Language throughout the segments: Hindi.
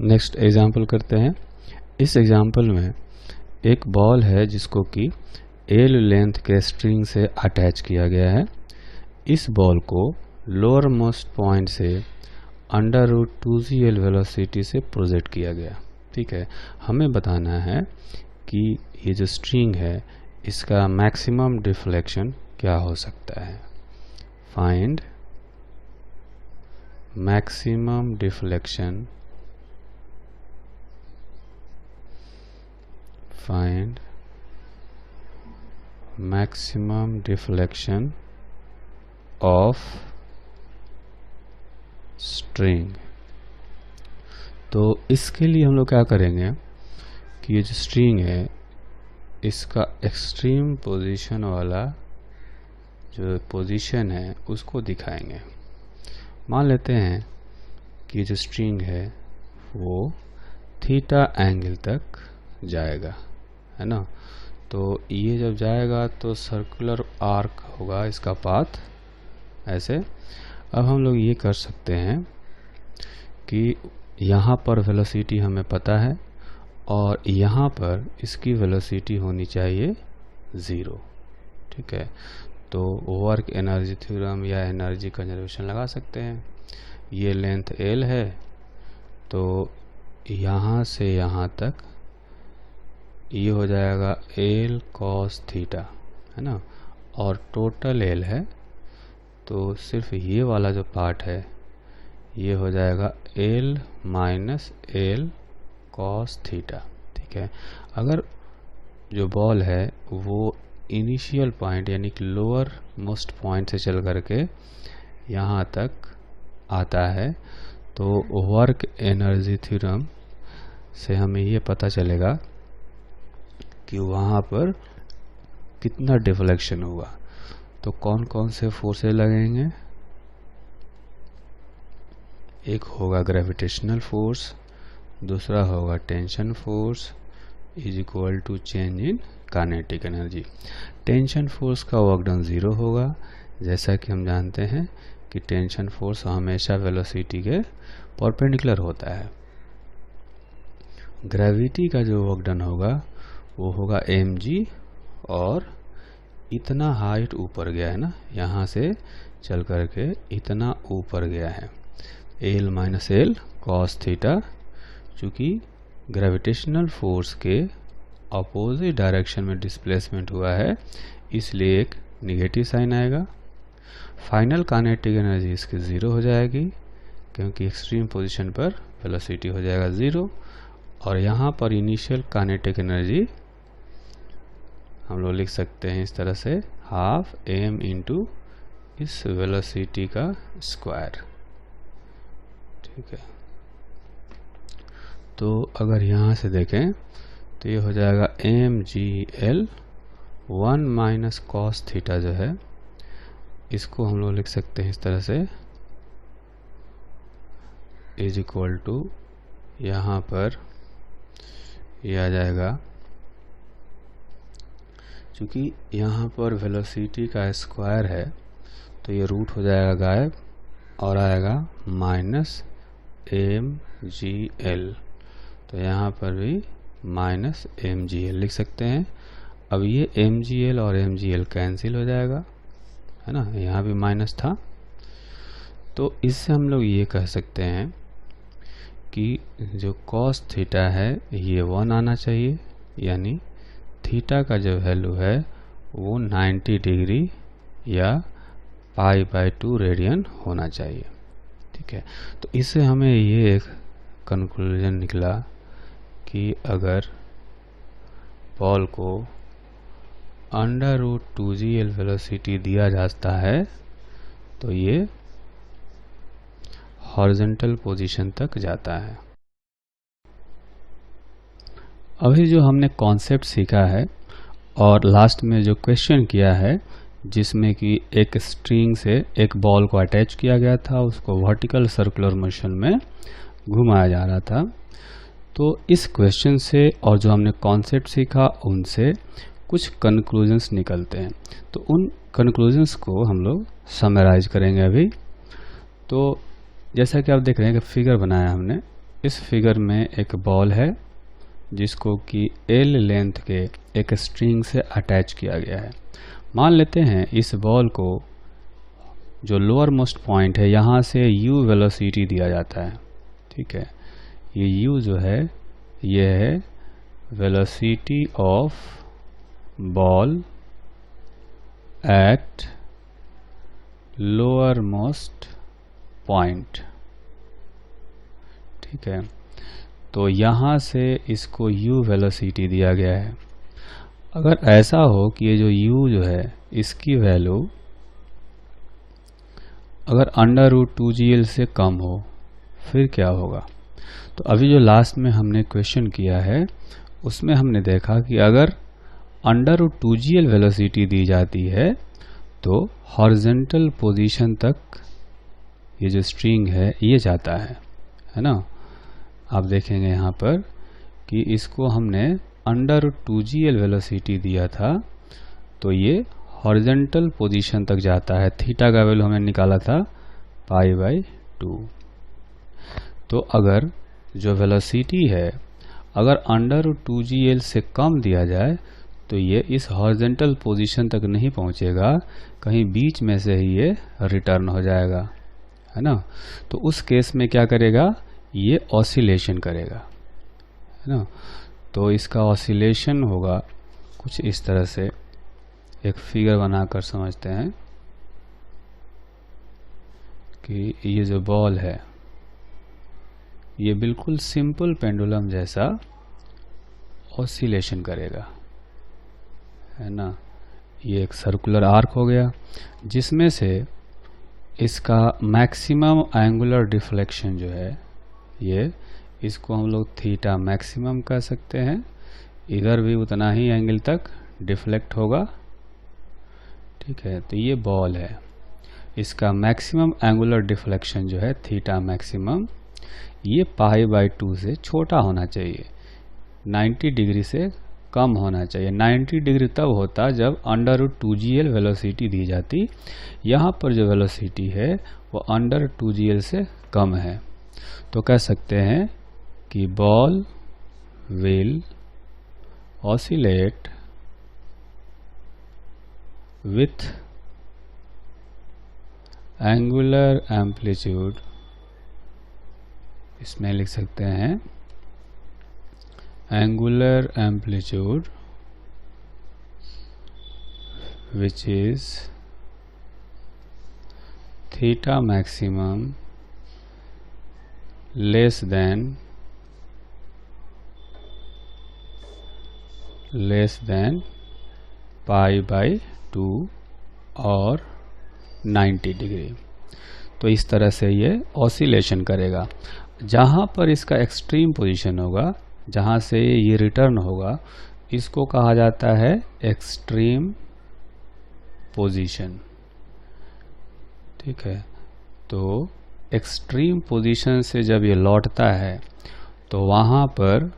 नेक्स्ट एग्जाम्पल करते हैं। इस एग्जाम्पल में एक बॉल है जिसको कि एल लेंथ के स्ट्रिंग से अटैच किया गया है। इस बॉल को लोअर मोस्ट पॉइंट से √2gl वेलोसिटी से प्रोजेक्ट किया गया। ठीक है, हमें बताना है कि ये जो स्ट्रिंग है इसका मैक्सिमम डिफ्लेक्शन क्या हो सकता है। Find maximum deflection, find maximum deflection of string। तो इसके लिए हम लोग क्या करेंगे कि ये जो स्ट्रिंग है इसका एक्सट्रीम पोजीशन वाला जो पोजीशन है उसको दिखाएंगे। मान लेते हैं कि ये जो स्ट्रिंग है वो थीटा एंगल तक जाएगा, है ना। तो ये जब जाएगा तो सर्कुलर आर्क होगा इसका पाथ ऐसे। अब हम लोग ये कर सकते हैं कि यहाँ पर वेलोसिटी हमें पता है और यहाँ पर इसकी वेलोसिटी होनी चाहिए 0। ठीक है, तो वर्क एनर्जी थ्योरम या एनर्जी कंजर्वेशन लगा सकते हैं। ये लेंथ L है तो यहाँ से यहाँ तक ये हो जाएगा L cos थीटा, है ना, और टोटल L है तो सिर्फ ये वाला जो पार्ट है ये हो जाएगा L minus L cos theta. ठीक है, अगर जो बॉल है वो इनिशियल पॉइंट यानी कि लोअर मोस्ट पॉइंट से चल करके यहाँ तक आता है तो वर्क एनर्जी थ्योरम से हमें ये पता चलेगा कि वहाँ पर कितना डिफ्लेक्शन होगा। तो कौन कौन से फोर्सेस लगेंगे, एक होगा ग्रेविटेशनल फोर्स, दूसरा होगा tension force is equal to change in kinetic energy. Tension force का वर्क डन 0 होगा, जैसा कि हम जानते हैं कि टेंशन फोर्स हमेशा वेलोसिटी के परपेंडिकुलर होता है। ग्रेविटी का जो वर्क डन होगा वो होगा mg, और इतना हाइट ऊपर गया है ना, यहाँ से चल करके इतना ऊपर गया है L minus L cos theta. चूँकि ग्रेविटेशनल फोर्स के अपोजिट डायरेक्शन में डिस्प्लेसमेंट हुआ है इसलिए एक निगेटिव साइन आएगा। फाइनल काइनेटिक एनर्जी इसकी 0 हो जाएगी क्योंकि एक्सट्रीम पोजीशन पर वेलोसिटी हो जाएगा 0, और यहाँ पर इनिशियल काइनेटिक एनर्जी हम लोग लिख सकते हैं इस तरह से हाफ m इंटू इस वेलोसिटी का स्क्वायर। ठीक है, तो अगर यहाँ से देखें तो ये हो जाएगा mgl 1 माइनस कॉस थीटा जो है इसको हम लोग लिख सकते हैं इस तरह से इज इक्वल टू, यहाँ पर ये आ जाएगा, चूँकि यहाँ पर वेलोसिटी का स्क्वायर है तो ये रूट हो जाएगा गायब और आएगा माइनस mgl। तो यहाँ पर भी माइनस mgl लिख सकते हैं। अब ये mgl और mgl कैंसिल हो जाएगा, है ना, यहाँ भी माइनस था। तो इससे हम लोग ये कह सकते हैं कि जो cos थीटा है ये 1 आना चाहिए, यानी थीटा का जो वैल्यू है वो 90 डिग्री या π/2 रेडियन होना चाहिए। ठीक है, तो इससे हमें ये एक कंक्लूजन निकला कि अगर बॉल को √2gl वेलोसिटी दिया जाता है तो ये हॉरिजॉन्टल पोजीशन तक जाता है। अभी जो हमने कॉन्सेप्ट सीखा है और लास्ट में जो क्वेश्चन किया है जिसमें कि एक स्ट्रिंग से एक बॉल को अटैच किया गया था, उसको वर्टिकल सर्कुलर मोशन में घुमाया जा रहा था, तो इस क्वेश्चन से और जो हमने कॉन्सेप्ट सीखा उनसे कुछ कंक्लूजन्स निकलते हैं। तो उन कंक्लूजन्स को हम लोग समराइज करेंगे अभी। तो जैसा कि आप देख रहे हैं कि फिगर बनाया हमने, इस फिगर में एक बॉल है जिसको कि L लेंथ के एक स्ट्रिंग से अटैच किया गया है। मान लेते हैं इस बॉल को जो लोअर मोस्ट पॉइंट है यहाँ से u वेलोसिटी दिया जाता है। ठीक है, ये u जो है ये है velocity of ball at lower most point. ठीक है, तो यहाँ से इसको u वेलोसिटी दिया गया है। अगर ऐसा हो कि ये जो u जो है इसकी वैल्यू अगर √2gl से कम हो, फिर क्या होगा? तो अभी जो लास्ट में हमने क्वेश्चन किया है उसमें हमने देखा कि अगर √2gl वेलोसिटी दी जाती है तो हॉरिजॉन्टल पोजीशन तक ये जो स्ट्रिंग है ये जाता है ना। आप देखेंगे यहाँ पर कि इसको हमने √2gl वेलोसिटी दिया था तो ये हॉरिजॉन्टल पोजीशन तक जाता है। थीटा का वैल्यू हमने निकाला था π/2। तो अगर जो वेलोसिटी है अगर √2gl से कम दिया जाए तो ये इस हॉरिजॉन्टल पोजीशन तक नहीं पहुंचेगा, कहीं बीच में से ही ये रिटर्न हो जाएगा, है ना। तो उस केस में क्या करेगा? ये ऑसिलेशन करेगा, है ना। तो इसका ऑसिलेशन होगा कुछ इस तरह से। एक फिगर बनाकर समझते हैं कि ये जो बॉल है ये बिल्कुल सिंपल पेंडुलम जैसा ऑसिलेशन करेगा, है ना। ये एक सर्कुलर आर्क हो गया जिसमें से इसका मैक्सिमम एंगुलर डिफ्लेक्शन जो है ये इसको हम लोग थीटा मैक्सिमम कह सकते हैं। इधर भी उतना ही एंगल तक डिफ्लेक्ट होगा। ठीक है, तो ये बॉल है, इसका मैक्सिमम एंगुलर डिफ्लेक्शन जो है थीटा मैक्सिमम ये π/2 से छोटा होना चाहिए, 90 डिग्री से कम होना चाहिए। 90 डिग्री तब होता जब √2gl वेलोसिटी दी जाती। यहाँ पर जो वेलोसिटी है वो √2gl से कम है। तो कह सकते हैं कि ball will oscillate with angular amplitude, इसमें लिख सकते हैं angular amplitude which is theta maximum less than π/2 और 90 डिग्री। तो इस तरह से ये ऑसिलेशन करेगा। जहाँ पर इसका एक्सट्रीम पोजीशन होगा, जहाँ से ये रिटर्न होगा, इसको कहा जाता है एक्सट्रीम पोजीशन। ठीक है, तो एक्सट्रीम पोजीशन से जब ये लौटता है तो वहाँ पर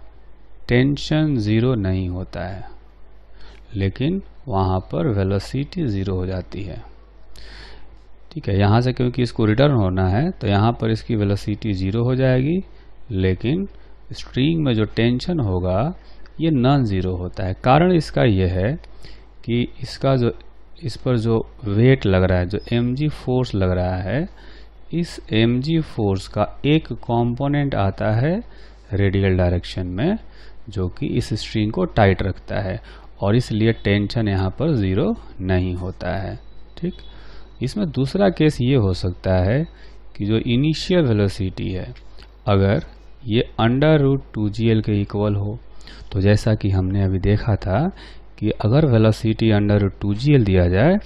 टेंशन ज़ीरो नहीं होता है, लेकिन वहाँ पर वेलोसिटी ज़ीरो हो जाती है। ठीक है, यहाँ से क्योंकि इसको रिटर्न होना है तो यहाँ पर इसकी वेलोसिटी ज़ीरो हो जाएगी, लेकिन स्ट्रिंग में जो टेंशन होगा ये नॉन ज़ीरो होता है। कारण इसका ये है कि इसका जो इस पर जो वेट लग रहा है, जो mg फोर्स लग रहा है, इस mg फोर्स का एक कंपोनेंट आता है रेडियल डायरेक्शन में जो कि इस स्ट्रिंग को टाइट रखता है, और इसलिए टेंशन यहाँ पर ज़ीरो नहीं होता है। ठीक, इसमें दूसरा केस ये हो सकता है कि जो इनिशियल वेलोसिटी है अगर ये √2gl के इक्वल हो, तो जैसा कि हमने अभी देखा था कि अगर वेलोसिटी √2gl दिया जाए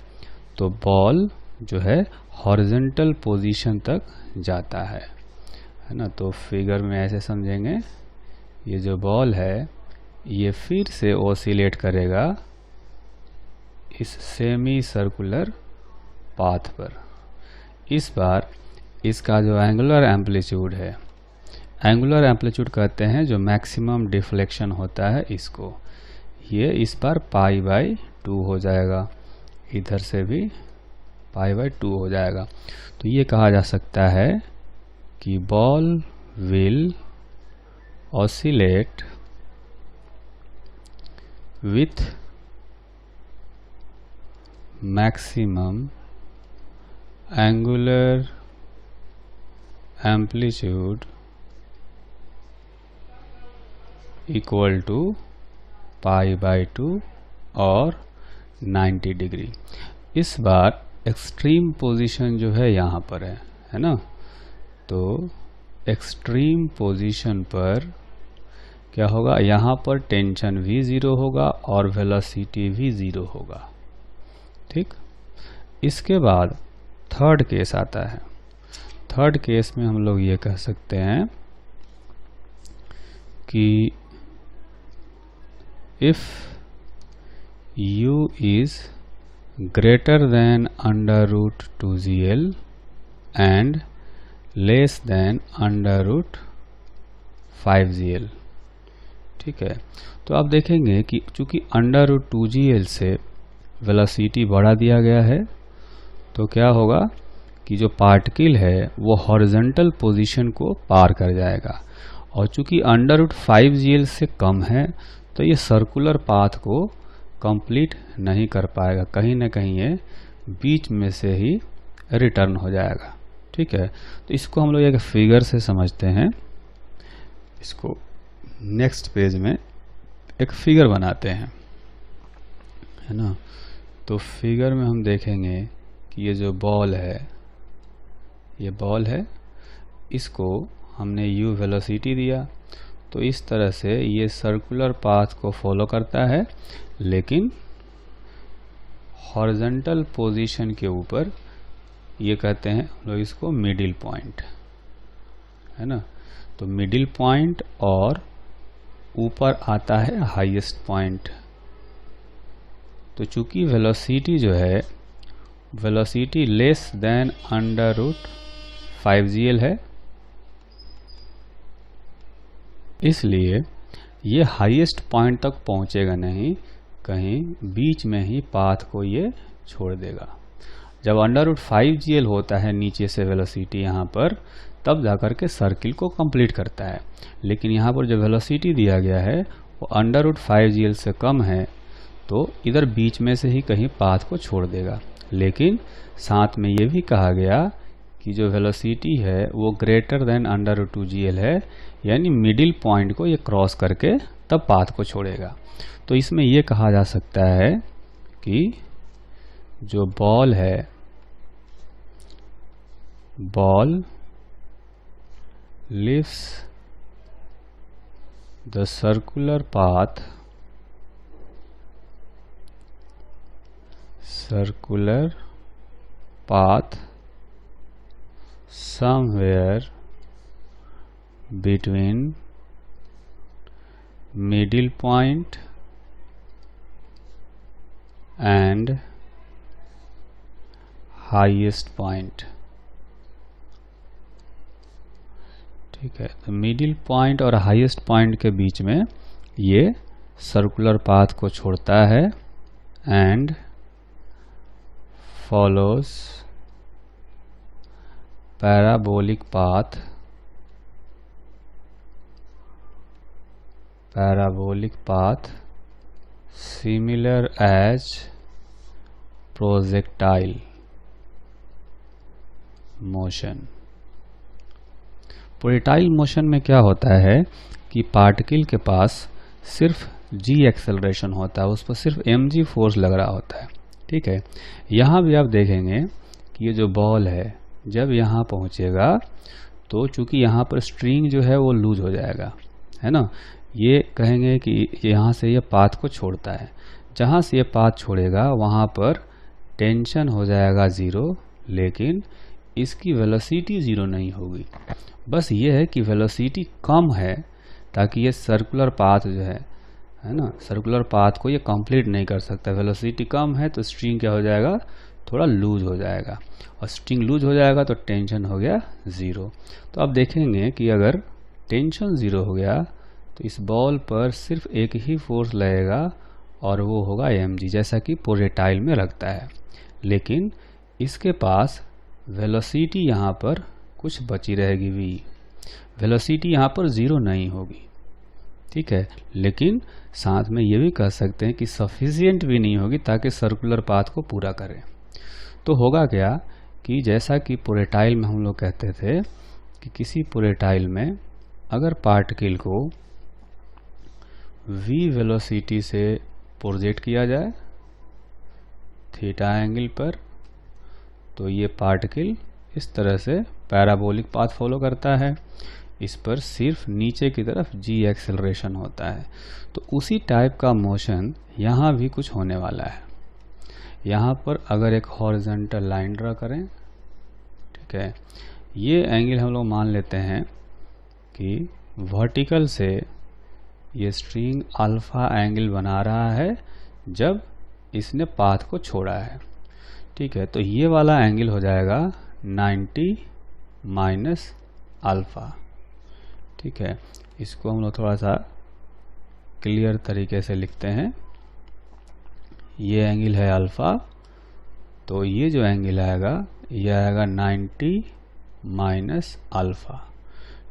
तो बॉल जो है हॉरिजॉन्टल पोजीशन तक जाता है ना। तो फिगर में ऐसे समझेंगे, ये जो बॉल है ये फिर से ऑसिलेट करेगा इस सेमी सर्कुलर पाथ पर। इस बार इसका जो एंगुलर एम्पलीट्यूड है, एंगुलर एम्पलीट्यूड कहते हैं जो मैक्सिमम डिफ्लेक्शन होता है इसको, ये इस बार π/2 हो जाएगा, इधर से भी π/2 हो जाएगा। तो ये कहा जा सकता है कि ball will oscillate with maximum angular amplitude equal to π/2 और 90 डिग्री। इस बार एक्सट्रीम पोजीशन जो है यहाँ पर है ना। तो एक्सट्रीम पोजीशन पर क्या होगा, यहाँ पर टेंशन भी 0 होगा और वेलोसिटी भी 0 होगा। ठीक, इसके बाद थर्ड केस आता है। थर्ड केस में हम लोग ये कह सकते हैं कि if u is greater than √2gl and less than √5gl। ठीक है, तो आप देखेंगे कि चूंकि √2gl से वेलोसिटी बढ़ा दिया गया है, तो क्या होगा कि जो पार्टिकल है वो हॉरिजॉन्टल पोजीशन को पार कर जाएगा, और चूंकि √5gl से कम है तो ये सर्कुलर पाथ को कंप्लीट नहीं कर पाएगा, कहीं ना कहीं ये बीच में से ही रिटर्न हो जाएगा। ठीक है, तो इसको हम लोग एक फिगर से समझते हैं। इसको नेक्स्ट पेज में एक फिगर बनाते हैं, है ना। तो फिगर में हम देखेंगे कि ये जो बॉल है, ये बॉल है, इसको हमने u वेलोसिटी दिया, तो इस तरह से ये सर्कुलर पाथ को फॉलो करता है, लेकिन हॉरिजॉन्टल पोजीशन के ऊपर ये कहते हैं हम लोग इसको मिडिल पॉइंट, है ना। तो मिडिल पॉइंट और ऊपर आता है हाईएस्ट पॉइंट। तो चूंकि वेलोसिटी जो है, वेलोसिटी लेस देन √5gl है, इसलिए ये हाईएस्ट पॉइंट तक पहुंचेगा नहीं, कहीं बीच में ही पाथ को ये छोड़ देगा। जब √5gl होता है नीचे से वेलोसिटी यहाँ पर, तब जाकर के सर्किल को कंप्लीट करता है। लेकिन यहाँ पर जो वेलोसिटी दिया गया है वो √5gl से कम है, तो इधर बीच में से ही कहीं पाथ को छोड़ देगा। लेकिन साथ में ये भी कहा गया कि जो वेलोसिटी है वो ग्रेटर देन √2gl है, यानी मिडिल पॉइंट को ये क्रॉस करके तब पाथ को छोड़ेगा। तो इसमें ये कहा जा सकता है कि जो बॉल है, ball leaves the circular path somewhere between middle point and highest point। ठीक है, तो मिडिल पॉइंट और हाईएस्ट पॉइंट के बीच में ये सर्कुलर पाथ को छोड़ता है and follows parabolic path similar as projectile motion. Projectile motion में क्या होता है कि पार्टिकल के पास सिर्फ g एक्सेलरेशन होता है, उस पर सिर्फ mg फोर्स लग रहा होता है। ठीक है, यहाँ भी आप देखेंगे कि ये जो बॉल है जब यहाँ पहुँचेगा तो चूंकि यहाँ पर स्ट्रिंग जो है वो लूज हो जाएगा, है ना। ये कहेंगे कि यहाँ से ये पाथ को छोड़ता है, जहाँ से ये पाथ छोड़ेगा वहाँ पर टेंशन हो जाएगा 0, लेकिन इसकी वेलोसिटी 0 नहीं होगी। बस ये है कि वेलोसिटी कम है ताकि ये सर्कुलर पाथ जो है ना, सर्कुलर पाथ को ये कंप्लीट नहीं कर सकता। वेलोसिटी कम है तो स्ट्रिंग क्या हो जाएगा, थोड़ा लूज हो जाएगा, और स्ट्रिंग लूज हो जाएगा तो टेंशन हो गया 0। तो आप देखेंगे कि अगर टेंशन 0 हो गया तो इस बॉल पर सिर्फ एक ही फोर्स लगेगा और वो होगा mg, जैसा कि प्रोजेक्टाइल में लगता है। लेकिन इसके पास वेलोसिटी यहाँ पर कुछ बची रहेगी v, वेलोसिटी यहाँ पर 0 नहीं होगी। ठीक है, लेकिन साथ में ये भी कह सकते हैं कि सफिशिएंट भी नहीं होगी ताकि सर्कुलर पाथ को पूरा करें। तो होगा क्या कि जैसा कि प्रोजेक्टाइल में हम लोग कहते थे कि किसी प्रोजेक्टाइल में अगर पार्टिकल को v वेलोसिटी से प्रोजेक्ट किया जाए थीटा एंगल पर, तो ये पार्टिकल इस तरह से पैराबोलिक पाथ फॉलो करता है। इस पर सिर्फ नीचे की तरफ g एक्सेलरेशन होता है। तो उसी टाइप का मोशन यहाँ भी कुछ होने वाला है। यहाँ पर अगर एक हॉरिजॉन्टल लाइन ड्रा करें, ठीक है, ये एंगल हम लोग मान लेते हैं कि वर्टिकल से ये स्ट्रिंग अल्फा एंगल बना रहा है जब इसने पाथ को छोड़ा है। ठीक है, तो ये वाला एंगल हो जाएगा 90 माइनस अल्फा। ठीक है, इसको हम लोग थोड़ा सा क्लियर तरीके से लिखते हैं। ये एंगल है अल्फा, तो ये जो एंगल आएगा ये आएगा 90 माइनस अल्फा।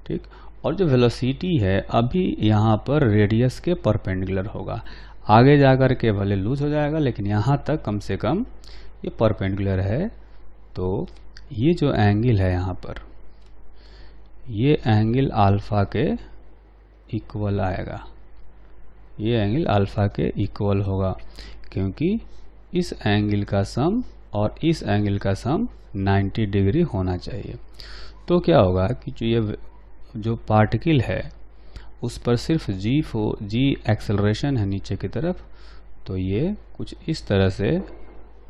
ठीक, और जो वेलोसिटी है अभी यहाँ पर रेडियस के परपेंडिकुलर होगा। आगे जाकर के भले लूज हो जाएगा लेकिन यहाँ तक कम से कम ये परपेंडिकुलर है। तो ये जो एंगल है यहाँ पर, ये एंगल अल्फा के इक्वल आएगा। ये एंगल अल्फा के इक्वल होगा क्योंकि इस एंगल का सम और इस एंगल का सम 90 डिग्री होना चाहिए। तो क्या होगा कि जो पार्टिकल है उस पर सिर्फ जी एक्सेलरेशन है नीचे की तरफ, तो ये कुछ इस तरह से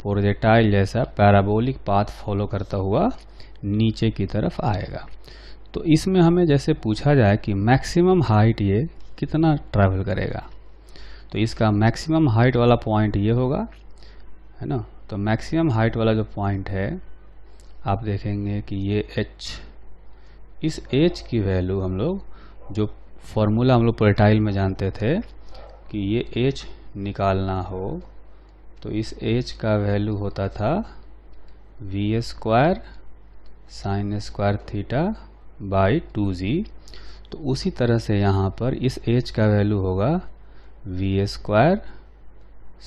प्रोजेक्टाइल जैसा पैराबोलिक पाथ फॉलो करता हुआ नीचे की तरफ आएगा। तो इसमें हमें जैसे पूछा जाए कि मैक्सिमम हाइट ये कितना ट्रैवल करेगा, तो इसका मैक्सिमम हाइट वाला पॉइंट ये होगा, है ना। तो मैक्सिमम हाइट वाला जो पॉइंट है आप देखेंगे कि ये h, इस h की वैल्यू हम लोग जो फॉर्मूला हम लोग प्रोजेक्टाइल में जानते थे कि ये h निकालना हो तो इस h का वैल्यू होता था v square sine square theta by 2g। तो उसी तरह से यहाँ पर इस h का वैल्यू होगा v square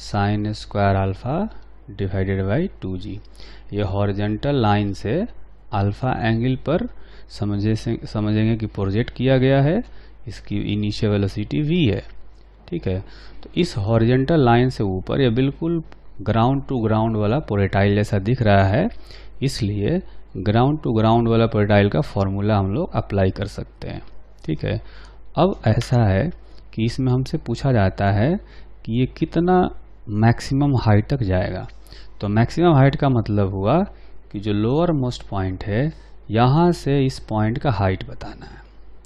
sine square alpha divided by 2g। ये हॉरिजॉन्टल लाइन से अल्फा एंगल पर समझेंगे कि प्रोजेक्ट किया गया है। इसकी इनिशियल वेलोसिटी v है। ठीक है, तो इस हॉरिजॉन्टल लाइन से ऊपर ये बिल्कुल ग्राउंड टू ग्राउंड वाला प्रोजेक्टाइल जैसा दिख रहा है, इसलिए ग्राउंड टू ग्राउंड वाला प्रोजेक्टाइल का फॉर्मूला हम लोग अप्लाई कर सकते हैं। ठीक है, अब ऐसा है कि इसमें हमसे पूछा जाता है कि ये कितना मैक्सिमम हाइट तक जाएगा। तो मैक्सिमम हाइट का मतलब हुआ कि जो लोअर मोस्ट पॉइंट है यहाँ से इस पॉइंट का हाइट बताना है।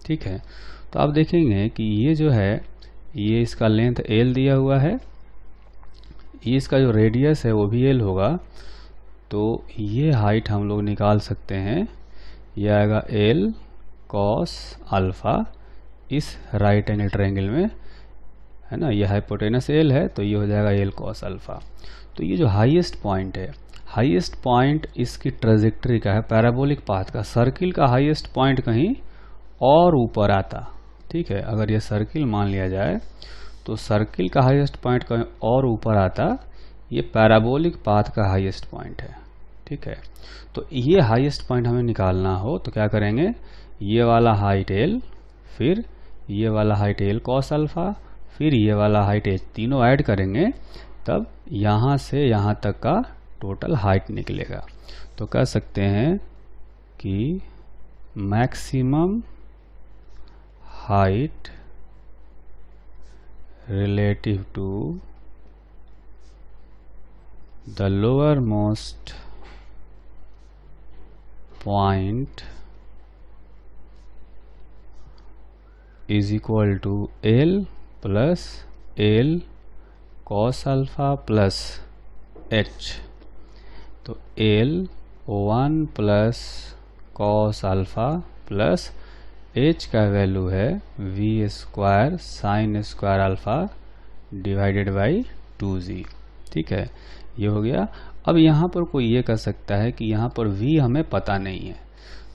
ठीक है, तो आप देखेंगे कि ये जो है ये इसका लेंथ l दिया हुआ है, ये इसका जो रेडियस है वो भी l होगा। तो ये हाइट हम लोग निकाल सकते हैं, ये आएगा l cos अल्फा इस राइट एंगल ट्रायंगल में, है ना। ये हाइपोटेनस l है तो ये हो जाएगा l cos अल्फा। तो ये जो हाईएस्ट पॉइंट है, हाईएस्ट पॉइंट इसकी ट्रेजेक्टरी का है पैराबोलिक पाथ का। सर्किल का हाईएस्ट पॉइंट कहीं और ऊपर आता, ठीक है, अगर ये सर्किल मान लिया जाए तो सर्किल का हाईएस्ट पॉइंट कहीं और ऊपर आता, ये पैराबोलिक पाथ का हाईएस्ट पॉइंट है। ठीक है, तो ये हाईएस्ट पॉइंट हमें निकालना हो तो क्या करेंगे, ये वाला हाइट l, फिर ये वाला हाइट l cos अल्फा, फिर ये वाला हाइट h, तीनों ऐड करेंगे तब यहाँ से यहाँ तक का टोटल हाइट निकलेगा। तो कह सकते हैं कि maximum height relative to the lowermost point is equal to L plus L cos alpha plus H। तो L 1 plus cos alpha plus h का वैल्यू है v square sine square alpha divided by 2g। ठीक है, ये हो गया। अब यहाँ पर कोई ये कह सकता है कि यहाँ पर v हमें पता नहीं है,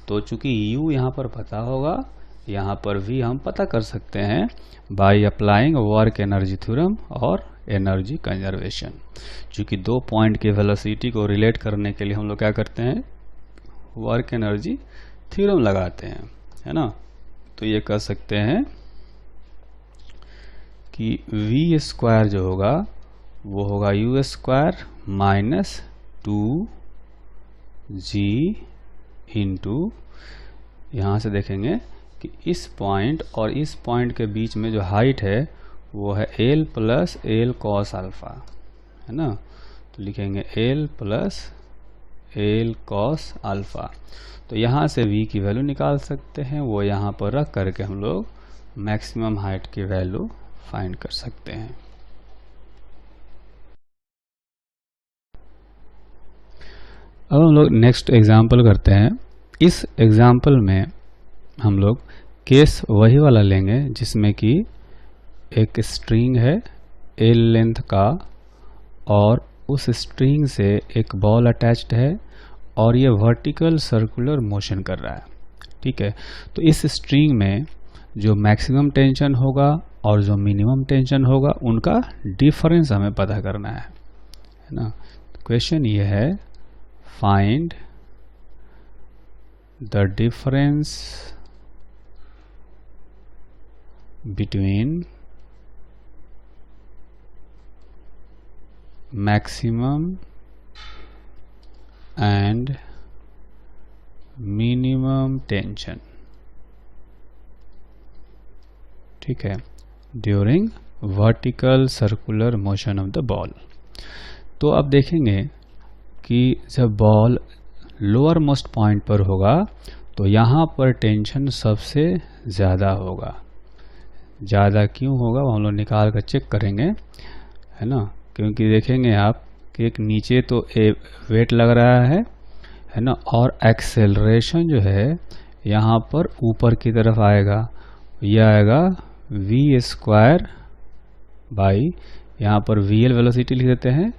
तो चूंकि u यहाँ पर पता होगा यहाँ पर V हम पता कर सकते हैं by applying work energy theorem और एनर्जी कंजर्वेशन। चूँकि दो पॉइंट के वेलोसिटी को रिलेट करने के लिए हम लोग क्या करते हैं, वर्क एनर्जी थ्योरम लगाते हैं, है ना। तो ये कह सकते हैं कि V स्क्वायर जो होगा वो होगा U square minus 2G into, यहाँ से देखेंगे कि इस पॉइंट और इस पॉइंट के बीच में जो हाइट है वो है L plus L cos alpha, है ना। तो लिखेंगे L plus L cos alpha. तो यहाँ से V की वैल्यू निकाल सकते हैं, वो यहाँ पर रख करके हम लोग मैक्सिमम हाइट की वैल्यू फाइंड कर सकते हैं। अब हम लोग नेक्स्ट एग्जाम्पल करते हैं। इस एग्जाम्पल में हम लोग केस वही वाला लेंगे जिसमें कि एक स्ट्रिंग है L लेंथ का और उस स्ट्रिंग से एक बॉल अटैच्ड है और ये वर्टिकल सर्कुलर मोशन कर रहा है, ठीक है। तो इस स्ट्रिंग में जो मैक्सिमम टेंशन होगा और जो मिनिमम टेंशन होगा उनका डिफरेंस हमें पता करना है ना। क्वेश्चन ये है, find the difference between maximum and minimum tension, ठीक है, during vertical circular motion of the ball. तो अब देखेंगे कि जब बॉल लोअर मोस्ट पॉइंट पर होगा तो यहाँ पर टेंशन सबसे ज़्यादा होगा। ज़्यादा क्यों होगा वो हम लोग निकाल कर चेक करेंगे, है ना। क्योंकि देखेंगे आप कि एक नीचे तो वेट लग रहा है ना, और एक्सेलरेशन जो है यहाँ पर ऊपर की तरफ आएगा। यह आएगा V स्क्वायर बाई, यहाँ पर VL वेलोसिटी लिख देते हैं,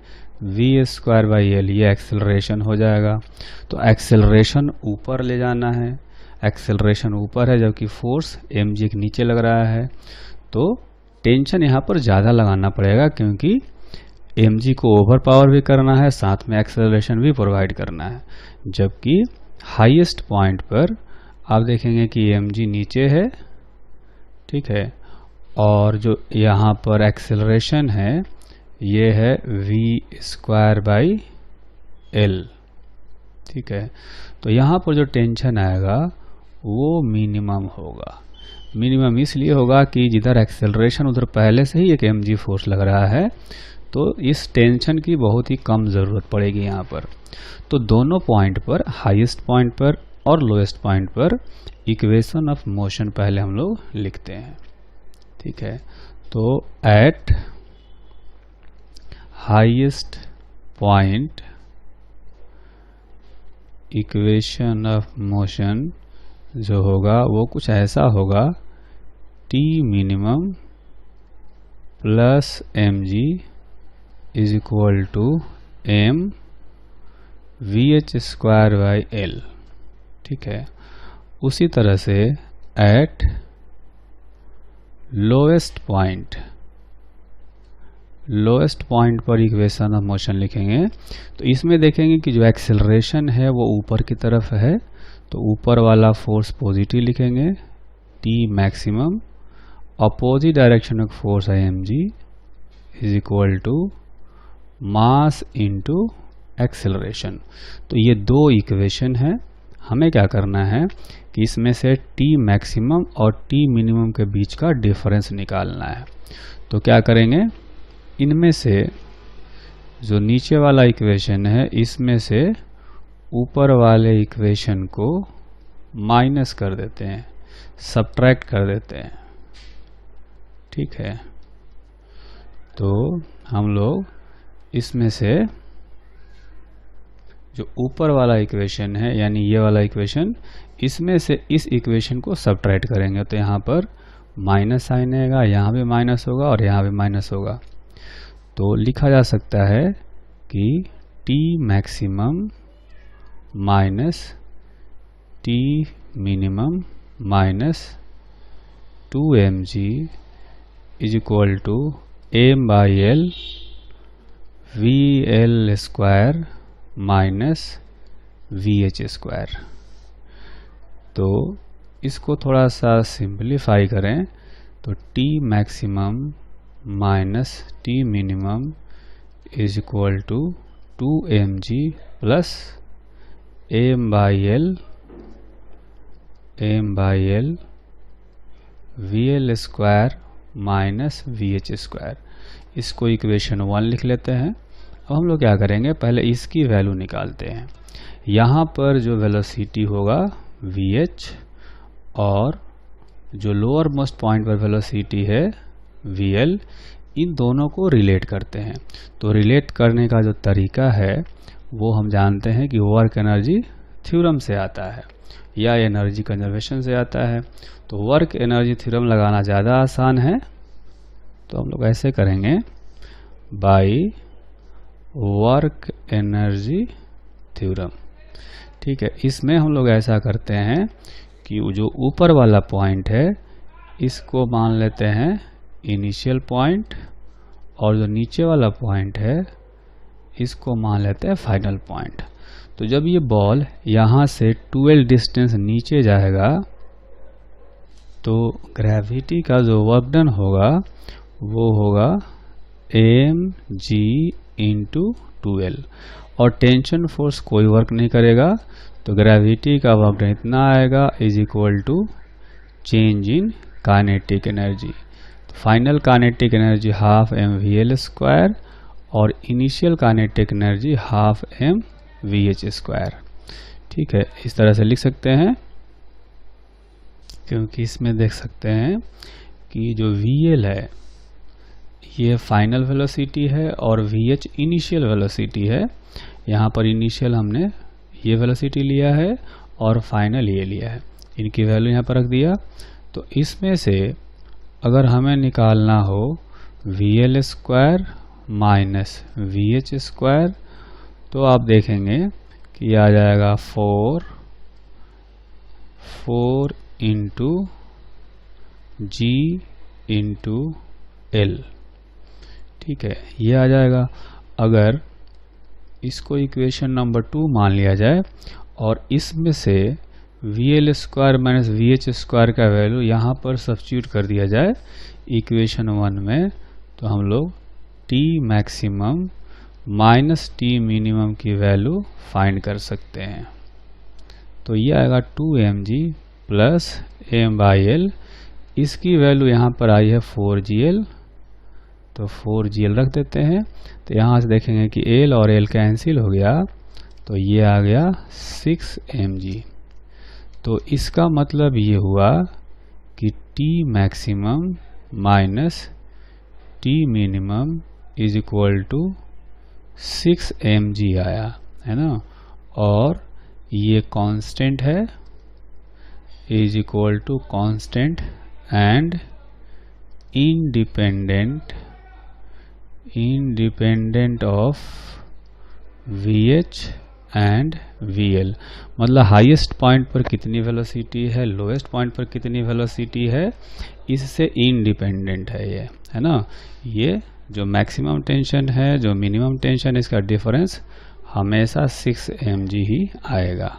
V स्क्वायर बाई L, ये एक्सेलरेशन हो जाएगा। तो एक्सेलरेशन ऊपर ले जाना है, एक्सेलरेशन ऊपर है जबकि फोर्स mg के नीचे लग रहा है। तो टेंशन यहाँ पर ज़्यादा लगाना पड़ेगा क्योंकि mg को ओवर पावर भी करना है, साथ में एक्सेलरेशन भी प्रोवाइड करना है। जबकि हाईएस्ट पॉइंट पर आप देखेंगे कि mg नीचे है, ठीक है, और जो यहाँ पर एक्सेलरेशन है ये है V स्क्वायर बाई L, ठीक है। तो यहाँ पर जो टेंशन आएगा वो मिनिमम होगा। मिनिमम इसलिए होगा कि जिधर एक्सेलरेशन उधर पहले से ही एक mg फोर्स लग रहा है, तो इस टेंशन की बहुत ही कम ज़रूरत पड़ेगी यहाँ पर। तो दोनों पॉइंट पर, हाईएस्ट पॉइंट पर और लोएस्ट पॉइंट पर, इक्वेशन ऑफ मोशन पहले हम लोग लिखते हैं, ठीक है। तो at highest point equation of motion जो होगा वो कुछ ऐसा होगा, T minimum plus mg is equal to m VH square by L, ठीक है। उसी तरह से एट लोएस्ट पॉइंट पर इक्वेशन ऑफ मोशन लिखेंगे। तो इसमें देखेंगे कि जो एक्सेलरेशन है वो ऊपर की तरफ है, तो ऊपर वाला फोर्स पॉजिटिव लिखेंगे, T maximum, opposite direction of force है mg is equal to mass into acceleration. तो ये दो इक्वेशन है। हमें क्या करना है कि इसमें से T मैक्सिमम और T मिनिमम के बीच का डिफरेंस निकालना है। तो क्या करेंगे, इनमें से जो नीचे वाला इक्वेशन है इसमें से ऊपर वाले इक्वेशन को माइनस कर देते हैं, सब्ट्रैक्ट कर देते हैं, ठीक है। तो हम लोग इसमें से जो ऊपर वाला इक्वेशन है यानी ये वाला इक्वेशन, इसमें से इस इक्वेशन को सब्ट्रैक्ट करेंगे। तो यहाँ पर माइनस साइन आएगा, यहाँ भी माइनस होगा और यहाँ भी माइनस होगा। तो लिखा जा सकता है कि T maximum minus T minimum minus 2mg is equal to m/l VL square minus VH square. तो इसको थोड़ा सा सिंप्लीफाई करें तो T maximum minus T minimum is equal to 2mg plus m/l VL square minus VH square. इसको इक्वेशन 1 लिख लेते हैं। अब हम लोग क्या करेंगे, पहले इसकी वैल्यू निकालते हैं। यहाँ पर जो वेलोसिटी होगा VH और जो लोअर मोस्ट पॉइंट पर वेलोसिटी है VL, इन दोनों को रिलेट करते हैं। तो रिलेट करने का जो तरीका है वो हम जानते हैं कि वर्क एनर्जी थ्योरम से आता है या एनर्जी कंजर्वेशन से आता है। तो वर्क एनर्जी थ्योरम लगाना ज़्यादा आसान है, तो हम लोग ऐसे करेंगे, बाय वर्क एनर्जी थ्योरम। ठीक है, इसमें हम लोग ऐसा करते हैं कि जो ऊपर वाला पॉइंट है इसको मान लेते हैं इनिशियल पॉइंट, और जो नीचे वाला पॉइंट है इसको मान लेते हैं फाइनल पॉइंट। तो जब ये बॉल यहाँ से 12 डिस्टेंस नीचे जाएगा तो ग्रेविटी का जो वर्क डन होगा वो होगा mg इंटू 12, और टेंशन फोर्स कोई वर्क नहीं करेगा, तो ग्रेविटी का वर्क डन इतना आएगा is equal to change in kinetic energy. Final kinetic energy half mvl square और initial kinetic energy half mvh square. ठीक है, इस तरह से लिख सकते हैं, क्योंकि इसमें देख सकते हैं कि जो VL है ये फाइनल वेलोसिटी है और VH इनिशियल वेलोसिटी है। यहाँ पर इनिशियल हमने ये वेलोसिटी लिया है और फाइनल ये लिया है, इनकी वैल्यू यहाँ पर रख दिया। तो इसमें से अगर हमें निकालना हो VL square minus VH square, तो आप देखेंगे कि आ जाएगा 4 इंटू G इंटू L। ठीक है, ये आ जाएगा। अगर इसको इक्वेशन नंबर 2 मान लिया जाए और इसमें से VL square minus VH square का वैल्यू यहाँ पर सब्स्टिट्यूट कर दिया जाए इक्वेशन 1 में, तो हम लोग T maximum minus T minimum की वैल्यू फाइंड कर सकते हैं। तो ये आएगा 2mg प्लस m/l, इसकी वैल्यू यहाँ पर आई है 4gl, तो 4gl रख देते हैं। तो यहाँ से देखेंगे कि l और l कैंसिल हो गया, तो ये आ गया 6mg। तो इसका मतलब ये हुआ कि T maximum minus T minimum is equal to 6mg आया है ना, और ये कांस्टेंट है, is equal to constant and independent of VH and VL। मतलब हाईएस्ट पॉइंट पर कितनी वेलोसिटी है, लोएस्ट पॉइंट पर कितनी वेलोसिटी है, इससे इंडिपेंडेंट है ये, है ना। ये जो मैक्सिमम टेंशन है, जो मिनिमम टेंशन है, इसका डिफरेंस हमेशा 6mg ही आएगा।